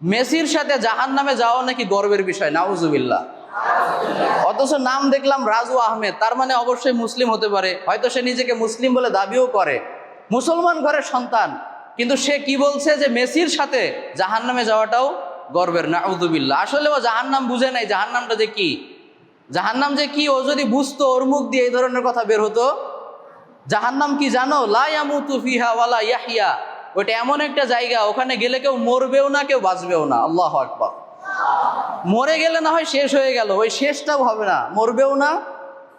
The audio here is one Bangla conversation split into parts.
মেসির সাথে জাহান্নামে যাওয়া নাকি গর্বের বিষয়, নাউজুবিল্লাহ। অথচ নাম দেখলাম রাজু আহমেদ, তার মানে অবশ্যই মুসলিম হতে পারে, হয়তো সে নিজেকে মুসলিম বলে দাবিও করে, মুসলমান ঘরের সন্তান, কিন্তু সে কি বলছে যে মেসির সাথে জাহান্নামে যাওয়াটাও গর্বের, নাউজুবিল্লাহ। আসলে ও জাহান্নাম বুঝে নাই, জাহান্নামটা যে কি, জাহান্নাম যে কি ও যদি বুঝতো, ওর মুখ দিয়ে এই ধরনের কথা বের হতো। জাহান্নাম কি জানো? লা ইয়ামুতু ফিহা ওয়ালা ইয়াহইয়া। ওটা এমন একটা জায়গা, ওখানে গেলে কেউ মরবেও না, কেউ বাঁচবেও না। আল্লাহু আকবার। মরে গেলে না হয় শেষ হয়ে গেল, ওই শেষটাও হবে না, মরবেও না,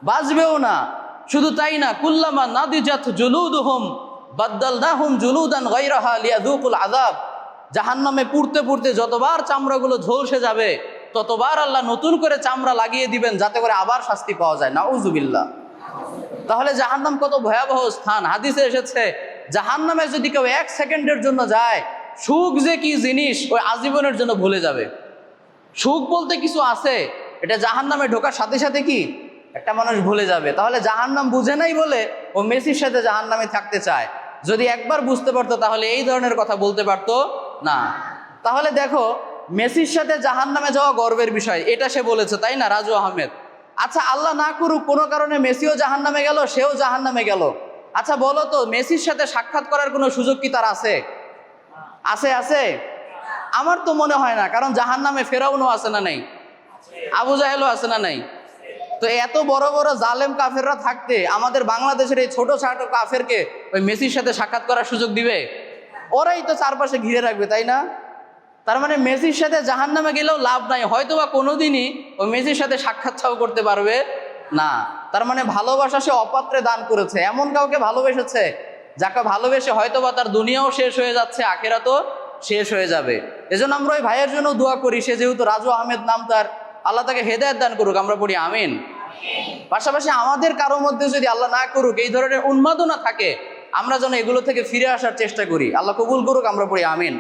বাঁচবেও না। শুধু তাই না, কুল্লামা নাদিজাত জুলুদুহুম বাদদালনাহুম জুলুদান গায়রাহা লিয়াযুকুল আযাব। জাহান্নামে পুড়তে পুড়তে যতবার চামড়াগুলো ঝলসে যাবে, ততবার আল্লাহ নতুন করে চামড়া লাগিয়ে দিবেন, যাতে করে আবার শাস্তি পাওয়া যায়। নাউজুবিল্লাহ। তাহলে জাহান্নাম কত ভয়াবহ স্থান। হাদিসে এসেছে, জাহান্নামে যদি কেউ 1 সেকেন্ডের জন্য যায়, সুখ যে কি জিনিস ওই আজীবনের জন্য ভুলে যাবে। সুখ বলতে কিছু আছে, এটা জাহান্নামে ঢোকার সাথে সাথে কি একটা মানুষ ভুলে যাবে। তাহলে জাহান্নাম বুঝে নাই বলে ও মেসির সাথে জাহান্নামে থাকতে চায়। যদি একবার বুঝতে পারতো তাহলে এই ধরনের কথা বলতে পারতো না। তাহলে দেখো, মেসির সাথে জাহান্নামে যাওয়া গর্বের বিষয়, এটা সে বলেছে, তাই না, রাজু আহমেদ? আচ্ছা, আল্লাহ না করুক কোনো কারণে মেসিও জাহান্নামে গেল, সেও জাহান্নামে গেল। আচ্ছা বলো তো, মেসির সাথে সাক্ষাৎ করার কোনো সুযোগ কি তার আছে? আছে? আমার তো মনে হয় না, কারণ জাহান্নামে ফেরাউনও আছে না নাই, আবু জাহেলও আছে না নাই। তো এত বড় বড় জালেম কাফেররা থাকতে আমাদের বাংলাদেশের এই ছোট ছোট কাফেরকে ওই মেসির সাথে সাক্ষাৎ করার সুযোগ দিবে? ওরাই তো চারপাশে ঘিরে রাখবে, তাই না? তার মানে মেসির সাথে জাহান্নামে গেলেও লাভ নাই, হয়তো বা কোনোদিনই ওই মেসির সাথে সাক্ষাৎও করতে পারবে না। তার মানে ভালোবাসা সে অপাত্রে দান করেছে, এমন কাউকে ভালোবেসেছে যাকে ভালোবেসে হয়তো বা তার দুনিয়াও শেষ হয়ে যাচ্ছে, আখিরাতও শেষ হয়ে যাবে। এজন্য আমরা ওই ভাইয়ের জন্য দোয়া করি, সে যেহেতু রাজু আহমেদ নাম তার, আল্লাহ তাকে হেদায়েত দান করুক, আমরা পড়ি আমিন। পাশাপাশি আমাদের কারো মধ্যে যদি আল্লাহ না করুক এই ধরনের উন্মাদনা থাকে, আমরা যেন এগুলো থেকে ফিরে আসার চেষ্টা করি, আল্লাহ কবুল করুক, আমরা পড়ি আমিন।